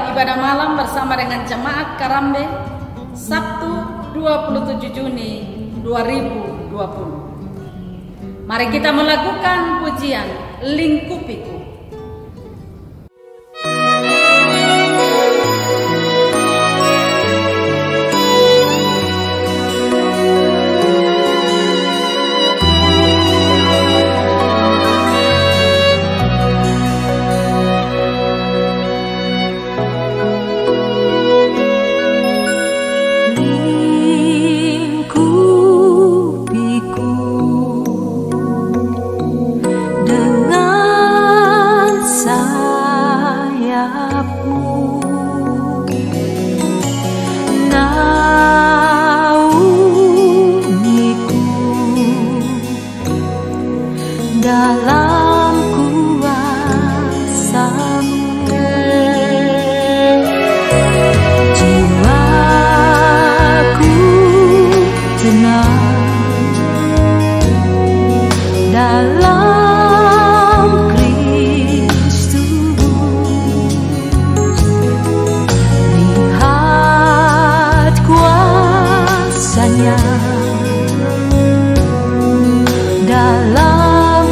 dalam ibadah malam bersama dengan Jemaat Karambe Sabtu 27 Juni 2020. Mari kita melakukan pujian Lingkupiku. Dalam kuasa-Mu, jiwaku tenang dalam Kristus. Lihat kuasa-Nya dalam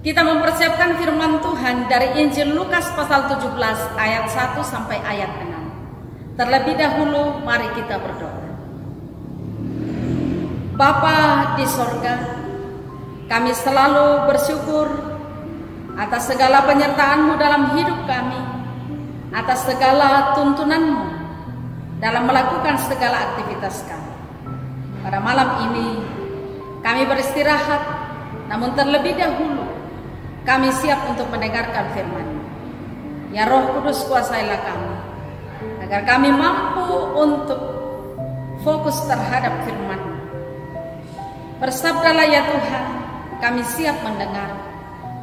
kita mempersiapkan firman Tuhan dari Injil Lukas pasal 17 ayat 1 sampai ayat 6. Terlebih dahulu mari kita berdoa. Bapa di sorga, kami selalu bersyukur atas segala penyertaan-Mu dalam hidup kami, atas segala tuntunan-Mu dalam melakukan segala aktivitas kami. Pada malam ini kami beristirahat, namun terlebih dahulu kami siap untuk mendengarkan firman-Mu. Ya Roh Kudus, kuasailah kami, agar kami mampu untuk fokus terhadap firman-Mu. Bersabdalah ya Tuhan, kami siap mendengar.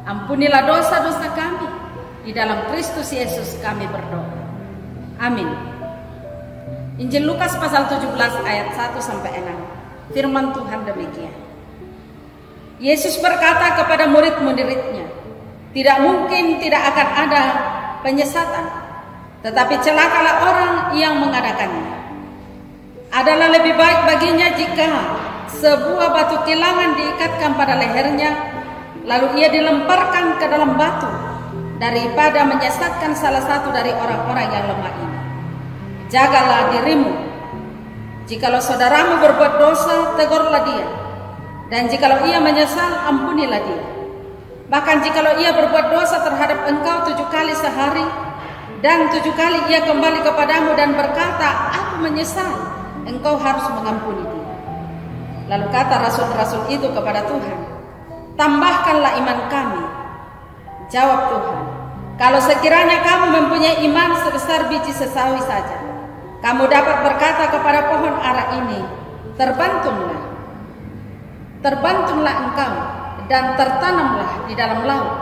Ampunilah dosa-dosa kami. Di dalam Kristus Yesus kami berdoa. Amin. Injil Lukas pasal 17 ayat 1 sampai 6. Firman Tuhan demikian. Yesus berkata kepada murid-muridnya, tidak mungkin tidak akan ada penyesatan, tetapi celakalah orang yang mengadakannya. Adalah lebih baik baginya jika sebuah batu kilangan diikatkan pada lehernya, lalu ia dilemparkan ke dalam batu, daripada menyesatkan salah satu dari orang-orang yang lemah ini. Jagalah dirimu. Jikalau saudaramu berbuat dosa, tegurlah dia. Dan jikalau ia menyesal, ampunilah dia. Bahkan jikalau ia berbuat dosa terhadap engkau 7 kali sehari, dan 7 kali ia kembali kepadamu dan berkata, aku menyesal, engkau harus mengampuni dia. Lalu kata rasul-rasul itu kepada Tuhan, tambahkanlah iman kami. Jawab Tuhan, kalau sekiranya kamu mempunyai iman sebesar biji sesawi saja, kamu dapat berkata kepada pohon ara ini, terbantunglah engkau dan tertanamlah di dalam laut,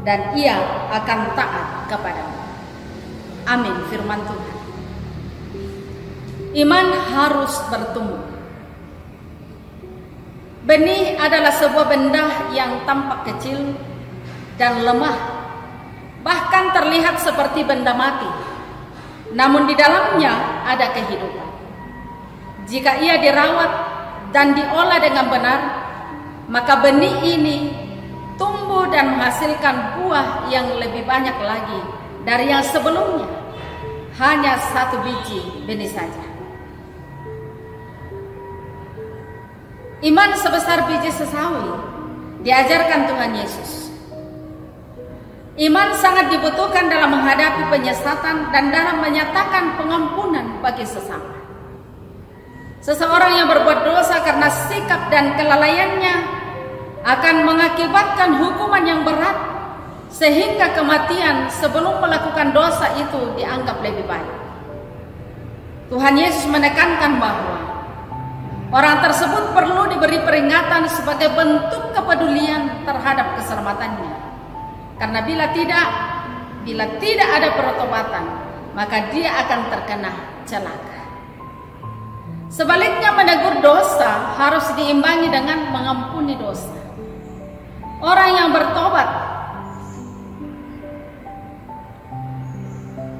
dan ia akan taat kepadamu. Amin. Firman Tuhan. Iman harus bertumbuh. Benih adalah sebuah benda yang tampak kecil dan lemah, bahkan terlihat seperti benda mati, namun di dalamnya ada kehidupan. Jika ia dirawat dan diolah dengan benar, maka benih ini tumbuh dan menghasilkan buah yang lebih banyak lagi dari yang sebelumnya, hanya 1 biji benih saja. Iman sebesar biji sesawi diajarkan Tuhan Yesus. Iman sangat dibutuhkan dalam menghadapi penyesatan dan dalam menyatakan pengampunan bagi sesama. Seseorang yang berbuat dosa karena sikap dan kelalaiannya akan mengakibatkan hukuman yang berat sehingga kematian sebelum melakukan dosa itu dianggap lebih baik. Tuhan Yesus menekankan bahwa orang tersebut perlu diberi peringatan sebagai bentuk kepedulian terhadap keselamatannya. Karena bila tidak ada pertobatan, maka dia akan terkena celaka. Sebaliknya, menegur dosa harus diimbangi dengan mengampuni dosa. Orang yang bertobat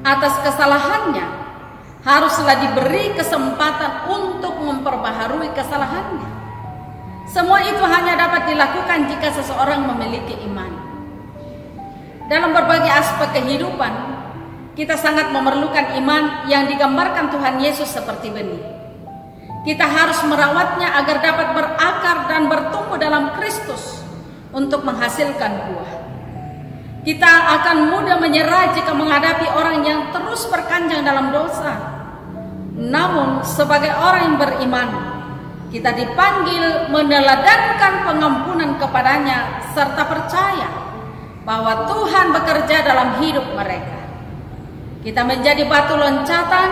atas kesalahannya haruslah diberi kesempatan untuk memperbaharui kesalahannya. Semua itu hanya dapat dilakukan jika seseorang memiliki iman. Dalam berbagai aspek kehidupan, kita sangat memerlukan iman yang digambarkan Tuhan Yesus seperti benih. Kita harus merawatnya agar dapat berakar dan bertumbuh dalam Kristus untuk menghasilkan buah. Kita akan mudah menyerah jika menghadapi orang yang terus berkanjang dalam dosa. Namun sebagai orang yang beriman, kita dipanggil meneladankan pengampunan kepadanya serta percaya bahwa Tuhan bekerja dalam hidup mereka. Kita menjadi batu loncatan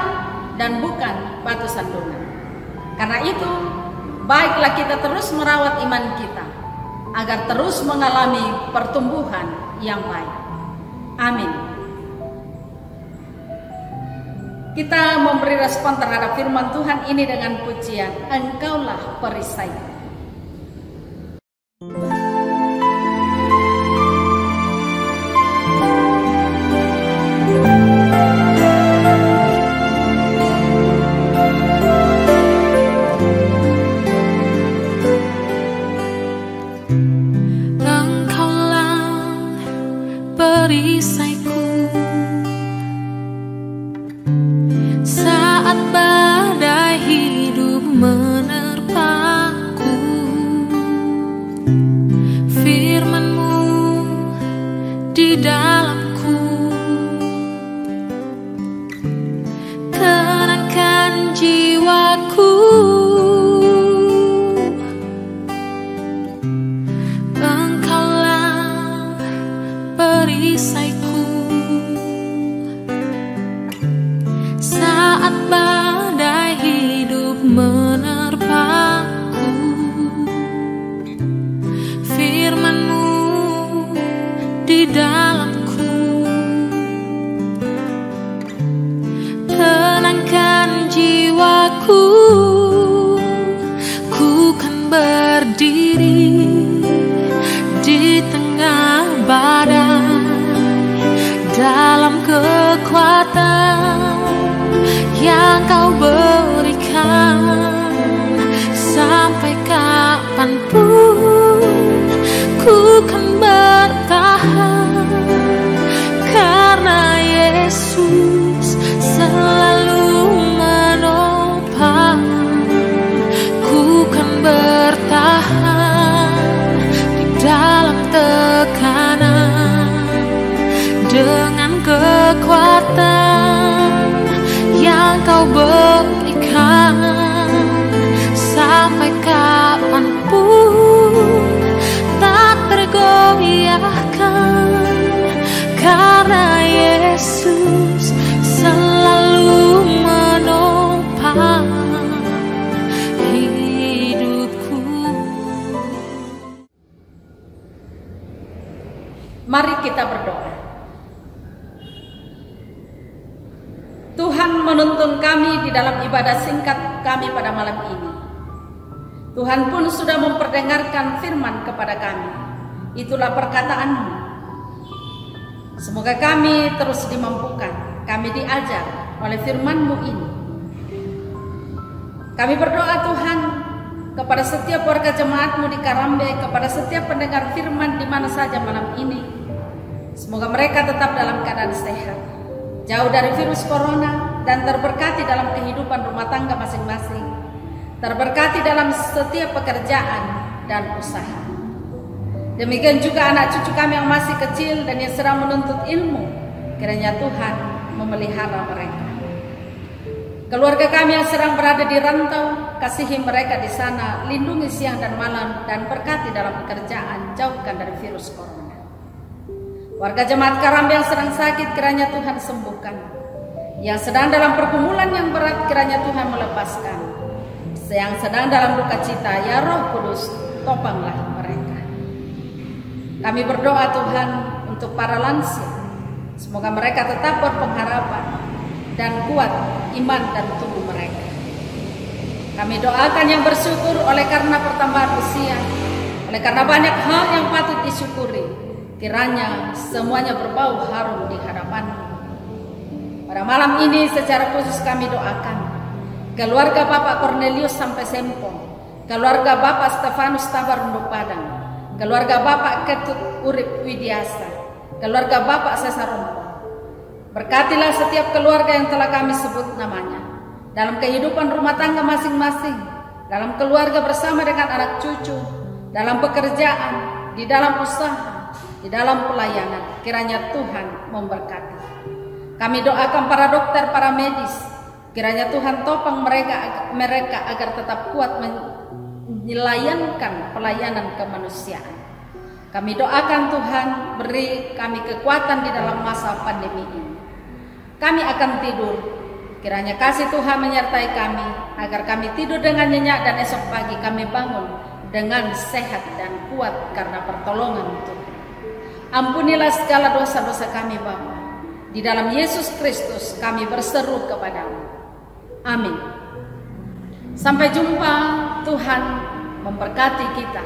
dan bukan batu sandungan. Karena itu, baiklah kita terus merawat iman kita agar terus mengalami pertumbuhan yang baik. Amin. Kita memberi respon terhadap firman Tuhan ini dengan pujian, Engkaulah perisai. Perisaiku saat badai hidup menerpaku, firman-Mu di dalamku, tenangkan jiwaku. Perisaiku saat badai hidup menerpaku, firman-Mu di dalamku, tenangkan jiwaku. Ku kan berdiri di tengah badai dalam kekuatan yang Kau berikan. Sampai kapanpun ku kan bertahan, karena Yesus selalu menopang. Ku kan bertahan di dalam tekanan dengan kekuatan yang Kau berikan. Sampai kapanpun tak tergoyahkan, karena Yesus selalu menopang hidupku. Mari kita berdoa. Tuhan menuntun kami di dalam ibadah singkat kami pada malam ini. Tuhan pun sudah memperdengarkan firman kepada kami. Itulah perkataan-Mu. Semoga kami terus dimampukan, kami diajar oleh firman-Mu ini. Kami berdoa Tuhan kepada setiap warga jemaat-Mu di Karambe, kepada setiap pendengar firman di mana saja malam ini. Semoga mereka tetap dalam keadaan sehat, jauh dari virus corona, dan terberkati dalam kehidupan rumah tangga masing-masing, terberkati dalam setiap pekerjaan dan usaha. Demikian juga anak cucu kami yang masih kecil dan yang sedang menuntut ilmu, kiranya Tuhan memelihara mereka. Keluarga kami yang sedang berada di rantau, kasihi mereka di sana, lindungi siang dan malam, dan berkati dalam pekerjaan, jauhkan dari virus corona. Warga jemaat Karambe yang sedang sakit kiranya Tuhan sembuhkan. Yang sedang dalam pergumulan yang berat kiranya Tuhan melepaskan. Yang sedang dalam duka cita, ya Roh Kudus, topanglah mereka. Kami berdoa Tuhan untuk para lansia. Semoga mereka tetap berpengharapan dan kuat iman dan tubuh mereka. Kami doakan yang bersyukur oleh karena pertambahan usia, oleh karena banyak hal yang patut disyukuri, kiranya semuanya berbau harum di hadapan-Mu. Pada malam ini secara khusus kami doakan keluarga Bapak Cornelius sampai Sempong, keluarga Bapak Stefanus Tabarunduk Padang, keluarga Bapak Ketut Urip Widiasa, keluarga Bapak Sesarompo. Berkatilah setiap keluarga yang telah kami sebut namanya dalam kehidupan rumah tangga masing-masing, dalam keluarga bersama dengan anak cucu, dalam pekerjaan, di dalam usaha, di dalam pelayanan. Kiranya Tuhan memberkati. Kami doakan para dokter, para medis, kiranya Tuhan topang mereka agar tetap kuat menyelayankan pelayanan kemanusiaan. Kami doakan Tuhan beri kami kekuatan di dalam masa pandemi ini. Kami akan tidur, kiranya kasih Tuhan menyertai kami, agar kami tidur dengan nyenyak dan esok pagi kami bangun dengan sehat dan kuat karena pertolongan Tuhan. Ampunilah segala dosa-dosa kami Bapa. Di dalam Yesus Kristus kami berseru kepadamu. Amin. Sampai jumpa, Tuhan memberkati kita.